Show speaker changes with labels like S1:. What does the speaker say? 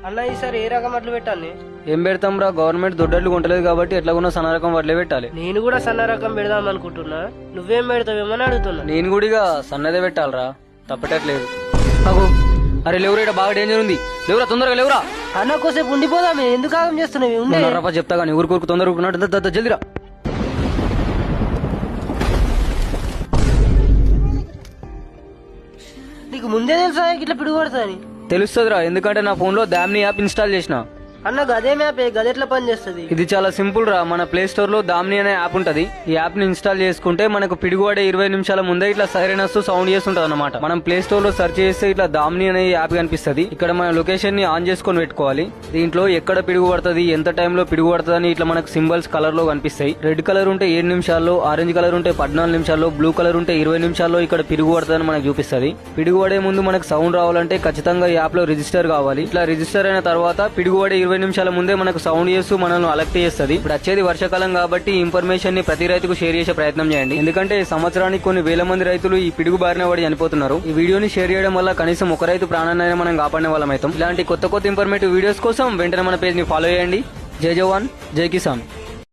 S1: అన్న ఈసారి ఏ రకం వడ్లు పెట్టాలి?
S2: ఏం పెడతాం రా, గవర్నమెంట్ దొడ్డట్లు కొంటలేదు కాబట్టి ఎట్లాగున్నా సన్న రకం వడ్లే పెట్టాలి.
S1: నేను కూడా సన్న రకం పెడదాం అనుకుంటున్నా, నువ్వేం పెడతావేమని అడుగుతున్నా.
S2: నేను కూడా సన్నదే పెట్టాలరా, తప్పటట్లేదు. అగో అరే లేవురా, ఇక్కడ బాగా డేంజర్ ఉంది. లేవురా, తొందరగా లేవురా.
S1: అన్న కోసేపు ఉండిపోదామే, ఎందుకు ఆగం చేస్తున్నావు? ఉండే
S2: రప్ప చెప్తా కానీ ఊరుకు తొందరగా జల్దిరా.
S1: నీకు ముందే తెలుసా ఇట్లా పిడుగుపడతాని?
S2: తెలుస్తుందిరా, ఎందుకంటే నా ఫోన్ లో దామ్ని యాప్ ఇన్స్టాల్ చేసిన.
S1: అన్న గదే మ్యాప్ గదెట్లా పని చేస్తుంది?
S2: ఇది చాలా సింపుల్ రా. మన ప్లే స్టోర్ లో దామ్ని అనే యాప్ ఉంటది. ఈ యాప్ ని ఇన్స్టాల్ చేసుకుంటే మనకు పిడుగుపడే 20 నిమిషాల ముందే ఇట్లా సైరన్ వస్తూ సౌండ్ చేస్తుంటది అన్నమాట. మనం ప్లే స్టోర్ లో సెర్చ్ చేస్తే ఇట్లా దామ్ని అనే యాప్ కనిపిస్తుంది. ఇక్కడ మన లొకేషన్ ని ఆన్ చేసుకొని పెట్టుకోవాలి. దీంట్లో ఎక్కడ పిడుగు పడుతుంది, ఎంత టైంలో పిడుగు పడుతుంది అని ఇట్లా మనకు సింబల్స్ కలర్ లో కనిపిస్తాయి. రెడ్ కలర్ ఉంటే 7 నిమిషాల్లో, ఆరెంజ్ కలర్ ఉంటే 14 నిమిషాల్లో, బ్లూ కలర్ ఉంటే 20 నిమిషాల్లో ఇక్కడ పిడుగు పడుతుందని మనకు చూపిస్తుంది. పిడుగు పడే ముందు మనకు సౌండ్ రావాలంటే ఖచ్చితంగా ఈ యాప్ లో రిజిస్టర్ కావాలి. ఇట్లా రిజిస్టర్ అయిన తర్వాత పిడుగు పడే 20 నిమిషాల ముందే మనకు సౌండ్ చేస్తూ మనల్ని అలర్ట్ చేస్తుంది. ఇప్పుడు వచ్చేది వర్షాకాలం కాబట్టి ఈ ఇన్ఫర్మేషన్ ని ప్రతి రైతుకు షేర్ చేసే ప్రయత్నం చేయండి. ఎందుకంటే సంవత్సరానికి కొన్ని వేల మంది రైతులు ఈ పిడుగు బారిన పడి చనిపోతున్నారు. ఈ వీడియోని షేర్ చేయడం వల్ల కనీసం ఒక రైతు ప్రాణాన్ని మనం కాపాడిన వాళ్ళం అవుతాం. ఇలాంటి కొత్త ఇన్ఫర్మేటివ్ వీడియోస్ కోసం వెంటనే మన పేజ్ ని ఫాలో చేయండి. జై జవాన్, జై కిసాన్.